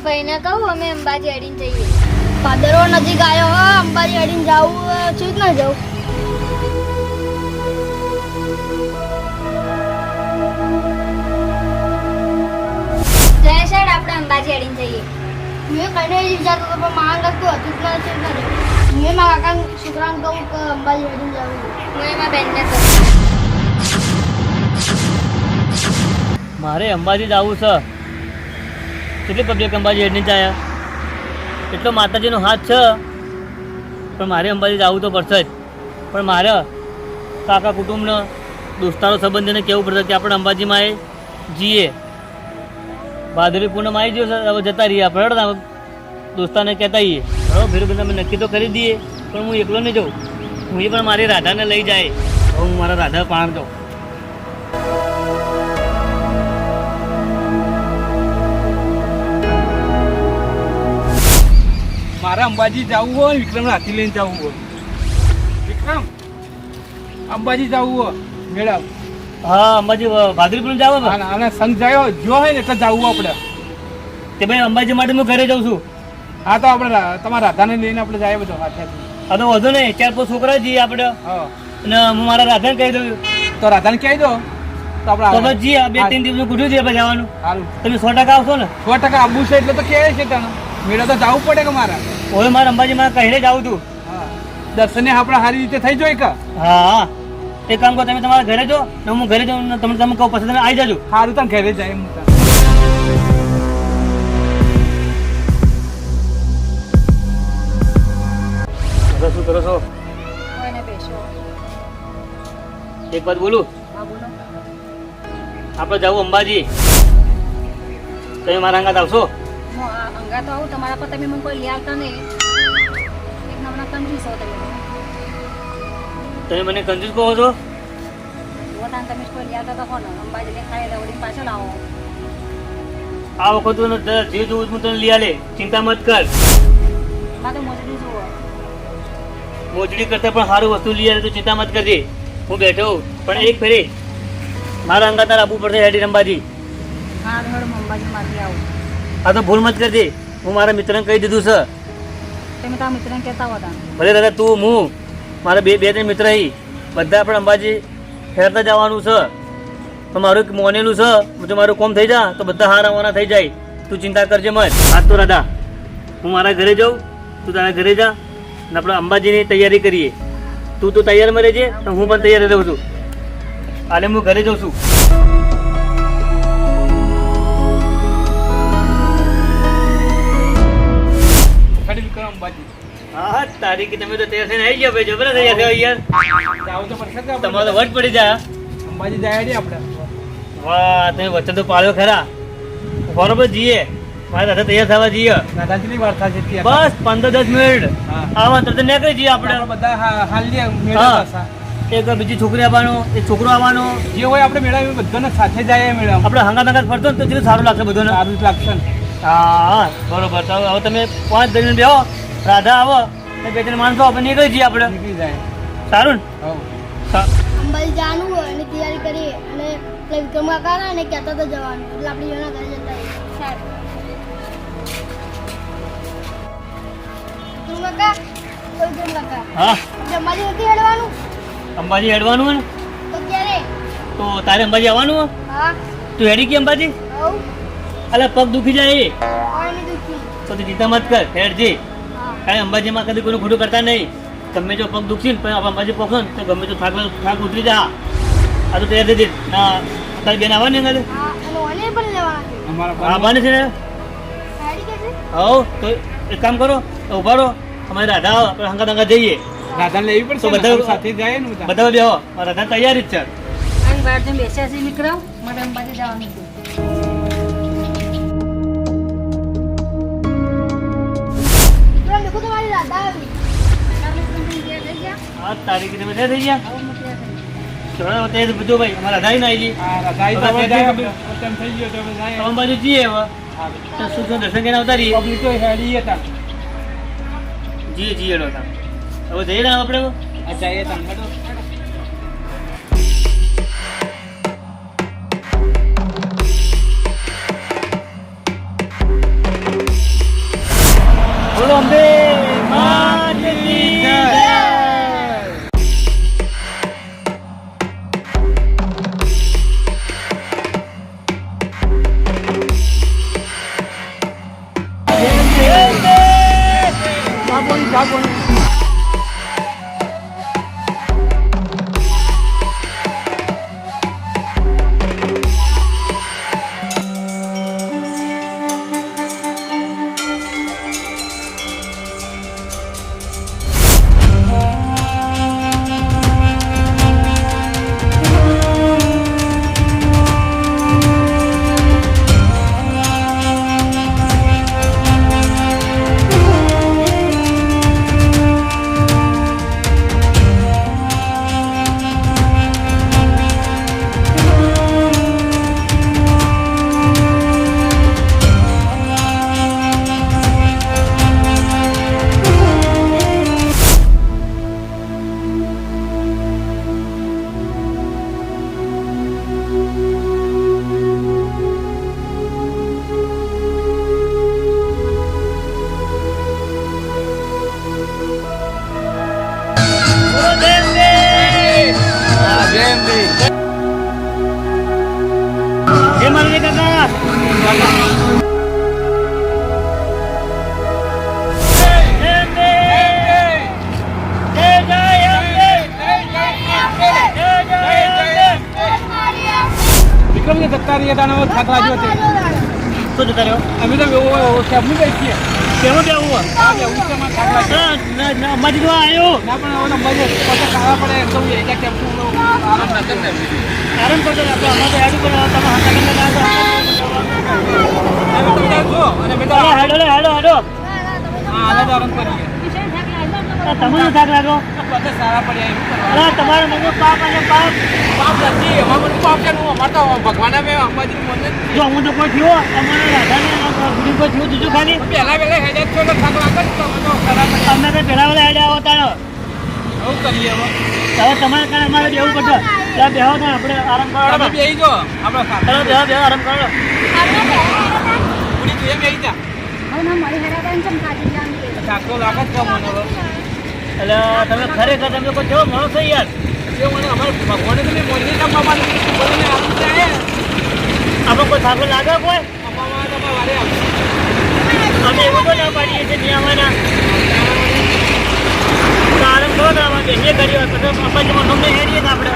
ભાઈને કહું અમે અંબાજી અડીને જઈએ. પાદરો નજીક આવ્યો, અંબાજી અડીને જવું છું ના જવું. જય સાહેબ આપણે અંબાજી અડીને જઈએ. મેં કઈને વિચારતો હતો પણ મારા હતું હતું જ ના જવું. મેં મારા કાકા છોકરાને કહું કે અંબાજી અડીને જવું. હું એમાં બેનને કહું મારે અંબાજી જવું છે. કેટલી પબ્લિક અંબાજી હેડ નહીં જાય, એટલો માતાજીનો હાથ છે. પણ મારે અંબાજી જવું તો પડશે જ. પણ મારે કાકા કુટુંબને દોસ્તારો સંબંધીને કહેવું પડશે કે આપણે અંબાજીમાં જઈએ. ભાદરવી પૂનમ આવી ગયો છે, હવે જતા રહીએ આપણે. દોસ્તારને કહેતા આવીએ. બરાબર ફેર અમે નક્કી તો કરી દઈએ, પણ હું એકલો નહીં જાઉં. હું એ પણ મારી રાધાને લઈ જાય. હવે હું મારા રાધા પાણ જાઉં. મારે અંબાજી જવું હોય, વિક્રમ હાથી લઈને જવું હોય. વિક્રમ અંબાજી જવું હોય મેળવ. હા અંબાજી ભાદરવી પૂનમ જાવ અને સંઘ જાય જો હોય ને એટલે જવું આપણે. તે ભાઈ અંબાજી માટે હું ઘરે જાઉં છું. હા તો આપણે તમારા રાધાને લઈને આપણે જાય બધો હાથે. હા તો વધુ નહીં, 4-5 છોકરા જઈએ આપણે. હા અને હું મારા રાધાને કહી દઉં તો રાધાને કહી દો તો આપણે જઈએ. 2-3 દિવસનું કુઠું છે પછી જવાનું. સારું તમે 100% આવશો ને? 100% આવવું છે એટલે તો કહે છે તને મેળો તો જવું પડે કે મારા. હવે મારે અંબાજીમાં કહીને જ આવું છું. હા દર્શને આપણે સારી રીતે થઈ જાય કે. હા એક કામ કરો, તમે તમારા ઘરે જો ને હું ઘરે જાઉં. તમે કહો પછી તમે આવી જાજો. સારું તને ઘરે જાય હું શું કરો છો? એક વાત બોલું? આપણે જવું અંબાજી. તમે મારા અંગાત આવશો? અંગા તો આવું તમારા પર. તમે મને કોઈ લઈ આવતા નહીં. એક નમણા કંજૂસ છો તમે. તમે મને કંજૂસ કહો છો? તમે કોઈ લઈ આવતા તો કોણ અંબાજી ને ખાઈ દવડી પાછળ આવો. આ વખત જીવ જોવું હું તને લઈ આલે. ચિંતા મત કર. મારે મોજડી જુઓ. મોજડી કરતા પણ સારું વસ્તુ લઈ આલે તો ચિંતા મત કરજે. હું બેઠો પણ એક ફેરી મારા અંગાત આવવું પડશે. હેડી અંબાજી. હા હળ અંબાજી માંથી આવું. આ તો ભૂલ મત કરજે. હું મારા મિત્રને કહી દીધું છે. તમે તારા મિત્રને કહેતા હતા. ભલે દાદા તું હું મારા બે 3 મિત્ર હી બધા આપણે અંબાજી ફેરતા જવાનું છે. તો મારું એક મોનેલું છે, જો મારું કોમ થઈ જા તો બધા હાર આવવાના થઈ જાય. તું ચિંતા કરજે મત. આજ તો રાધા હું મારા ઘરે જાઉં, તું તારા ઘરે જા ને આપણે અંબાજીની તૈયારી કરીએ. તું તો તૈયારમાં રહેજે ને હું પણ તૈયાર રહું છું. હાલે હું ઘરે જાઉં છું. અંબાજી હા તારીખ તમે તો તૈયાર થઈને આવી ગયા ભાઈ. જબરા તૈયાર થયો યાર. જાવ તો પડશે કે તમારો તો વટ પડી જાય. અંબાજી જાય આપણે. વાહ તમે વચ્ચે તો પાડ્યો ખરા. બરોબર જઈએ. મારે દાદા તૈયાર થવા જઈએ. દાદાજીની વાર થશે ત્યાં બસ 15-10 મિનિટ. હા આવા તો નીકળી જઈએ આપણે. બધા હાલની મેળા પાછા. એક બીજી છોકરી આવવાનો, એક છોકરો આવવાનો. જે હોય આપણે મેળા બધાને સાથે જાય મેળા. આપણે હંગાત ફરતો ને તો કેટલું સારું લાગશે બધાને. સારું જ લાગશે ને. હા બરોબર. તો હવે તમે 5 જણ બેહો, રાધા આવો ને 2-3 માણસો આપણે નીકળી જઈએ આપણે. નીકળી જાય. સારું ને? અંબાજી જવાનું હોય એની તૈયારી કરીએ અને વિક્રમ કાકા અને કહેતા તો જવાનું એટલે આપણે એના ઘરે જતા રહીએ. વિક્રમ કાકા હા અંબાજી નથી હેડવાનું? અંબાજી હેડવાનું હોય ને તો ક્યારે? તો તારે અંબાજી આવવાનું હોય. હા તું હેડી કે અંબાજી? આવું અલા પગ દુખી જાય કોઈ નહીં દુખી. તો તું ચિંતા મત કર, હેડજે. હા કારણ અંબાજીમાં કદી કોઈનું ખોટું કરતા નહીં. ગમે જો પગ દુખી ને પણ આપણે અંબાજી પહોંચો ને તો ગમે તો થાક ઉતરી જા. આ તો તૈયાર થઈ ના તારી બેન આવવાની ને? હા અને ઓને પણ લેવાના છે. અમારા આવવાની છે ને? ગાડી કે છે? હો તો એક કામ કરો, ઉભા રહો. અમારી રાધા આવો, આપણે હંગા જઈએ. રાધાને લેવી પડશે તો ને, બધા સાથે જાય ને બધા. બધા બેહો. રાધા તૈયારી જ છે. અહીં બહાર જઈને બેસ્યા છે વિક્રમ. મારે અંબાજી જવાનું છે. વિક્રમ દેખો તમારી રાધા આવી. આ તારીખે તમે તૈયાર થઈ ગયા? આવું મોટી થઈ. ચલો તે બધું ભાઈ અમારા રાધા ના આવી. હા રાધા આવી તો જાય આપણે. તેમ થઈ ગયો તો હવે જાય. તો અંબાજી જઈએ હવે. તો શું શું દર્શન કરીને આવતા રહીએ પબ્લિક તો હેડી હતા. જી જી હેડો હતા હવે જઈએ ને આપણે અચ્છા એ તમે હેડો. બોલો અંબે માતની જય. જય માતાજી કાકા. જય અંબે. જય જય અંબે. જય જય અંબે. વિક્રમને જતા રહીએ તાનો થાક લાગ્યો છે. શું જતા રહ્યો અમે તો કેબનું બેસીએ. કેવું કેવું હા બેવું છે અમારે થાક લાગ્યો. અંબાજી તો આવ્યો ના પણ હવે નંબર પછી ખાવા પડે તો એ કેબનું આરામ ના કરે. આરામ કરતો રાખો અમારે તો હેડું પણ તમે હાથા કરીને જો અને બેટા હેડો હેડો હેડો હા આને તો આરામ કરીએ. તમને થાક લાગો બધા સારા પડ્યા એવું કરવા. અરે તમારા મનમાં પાપ અને પાપ પાપ નથી એમાં બધું પાપ છે અમારે તો ભગવાને મેં અંબાજીનું મંદિર જો હું તો કોઈ થયો અમારે રાધાને ગુરુ કોઈ થયું તું ખાલી પહેલા હેજાત છો એટલે થાક લાગે ને તો અમે તો ખરા પડ્યા. અમે તો પેલા વેલા હેડ્યા આવો તારો એવું કરીએ હવે. હવે તમારે કારણે અમારે બેવું પડશે ત્યાં બેહો ને આપણે આરામ તમે કરો બેસી જો આપણે ચાલો સાથે બેહો બેહો આરામ કરો પૂરી તું બેસી જા. થાક તો લાગે જ મને હવે. એટલે તમે ખરેખર તમે કોઈ કેવો માણસ છો યાર એ મને અમારે ભગવાને તમે મોજની કામ બાબાને બોલીને આવું જાય આપણે કોઈ થાકો લાગે કોઈ અમારા તમારે વારે આવશે. અમે એવું તો ના પાડીએ છીએ નિયામના આરામ કરો ને આમાં બેસીએ કરીએ પછી અંબાજીમાં ગમે હેરીએ ને આપણે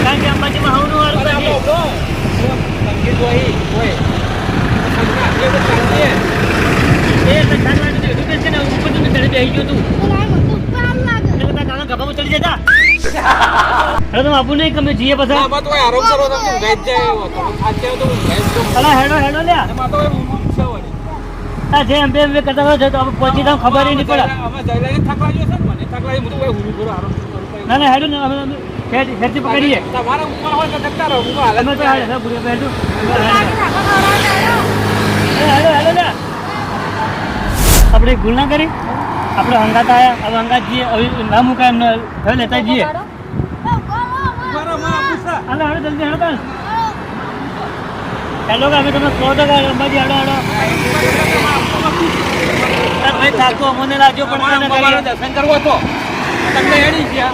કારણ કે અંબાજીમાં હવનું અરે વાળું આપણે કરીએ. ઉભો. સંગીત હોય એ તો ચાલીએ. એ તો ખ્યાલ લાગે છે એટલું છે ને ઉપર તું ચડે બેસી ગયો તું એટલે તારા કાકા ગભામાં ચડી જતા હવે તમે આપું નહીં ગમે જઈએ પછી આમાં તો આરામ કરો તમે ઊંઘાઈ જ જાય એવો. તમે થાક્યા હો તો ઊંઘાઈ જ જાઓ. અલા હેડો હેડો લ્યા એમાં તો ઊંઘ છે વળી. આ જે અંબે અંબે કરતા હોય છે તો આપણે પહોંચી તો ખબર નહીં પડે અમે જઈને થાક લાગ્યો છે ને મને થાક લાગી હું તો ભાઈ ઊંઘું કરું આરામ કરું. ના ના હેડો ને અમે હેડથી પકડીએ તમારે ઉપર હોય તો જતા રહો હું હાલત અમે તો માં હેડો બુઢે હેડો હેડો હેડો લ્યા આપણે એક ભૂલ ના કરી આપણે હંગાત આવ્યા હવે હંગાત જઈએ હવે ના મુકાય એમને હવે લેતા જઈએ ઉભા રહો, માં પૂછા. હાલો હેડો જલ્દી હેડો કાં હેડો કે અમે તમે કહો તો કે અંબાજી હેડો હેડો ભાઈ થાકો અમને લાગ્યો પણ અમારે ના ભગવાનનું કરીએ દર્શન કરવું હતો તમને હેડી ગયા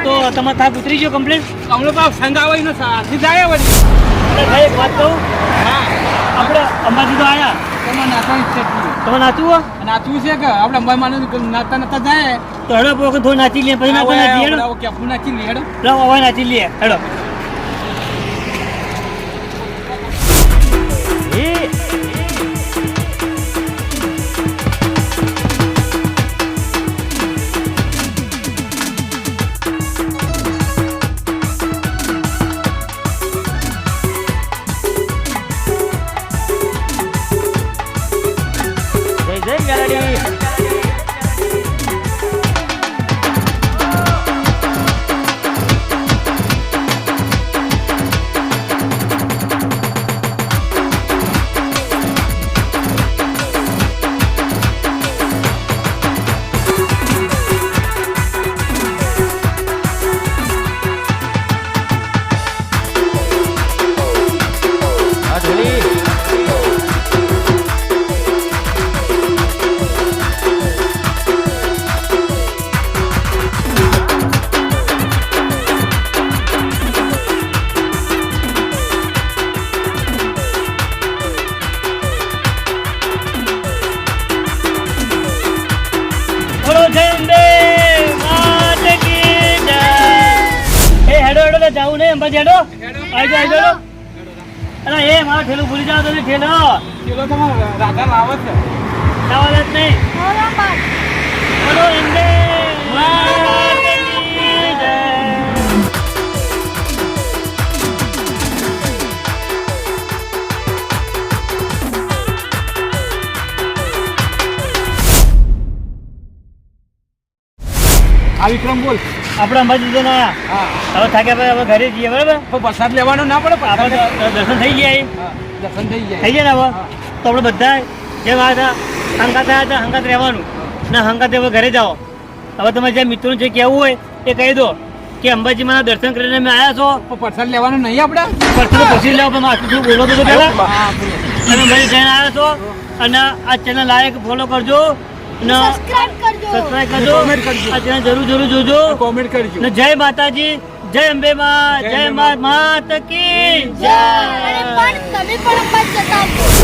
તો તમારે થાક ઉતરી ગયો કમ્પ્લીટ કમલો બાપ સંગ આવે ને સાથી જાય વળી. એટલે ભાઈ એક વાત કહું હા આપણે અંબાજી તો આવ્યા તમારે નાચવાની ઈચ્છા છે. તમે નાચવું હોય નાચવું છે કે આપણે અંબાઈ માને નાચતા નાચતા જાય તો હેડો પોકે થોડું નાચી લઈએ પછી નાચવા નાચીએ હેડો કેપું નાચી લે હેડો. લાવો હવે નાચી લઈએ હેડો જય જય ગાડી અંબાજી હેડો આવી જાઓ અરે એ મારો ઠેલો ભૂલી જાવ તમે ઠેલો પેલો તમારે રાધા લાવત છે સવાલ જ નહીં બોલો અંબે માતની જય. આ વિક્રમ બોલ આપણે અંબાજી જઈને આયા હા હવે થાક્યા પછી હવે ઘરે જઈએ બરાબર તો પ્રસાદ લેવાનો ના પડે આપણે દર્શન થઈ ગયા અહીં. હા, દર્શન થઈ જાય થઈ ગયા ને હવે તો આપણે બધા જેમ આ હતા હંગાત આવ્યા હતા હંગાત રહેવાનું ના હંગાત હવે ઘરે જાઓ હવે તમારે જે મિત્રોને જે કહેવું હોય એ કહી દો કે અંબાજીમાં દર્શન કરીને અમે આવ્યા છો તો પ્રસાદ લેવાનો નહીં આપણે પરથી પછી લેવો પણ આટલું થોડું બોલો તો પહેલા હા, બોલો. તમે અંબાજી જઈને આવ્યા છો અને આ ચેનલ લાયક ફોલો કરજો અને સબસ્ક્રાઇબ કરજો સબસ્ક્રાઇબ કરજો comment કરજો. આ ચેનલ જરૂર જરૂર જોજો કોમેન્ટ કરજો અને જય માતાજી જય અંબે માં જય જય અંબે માં. માત કી અને પણ તમે પણ અંબાજી જતા આવજો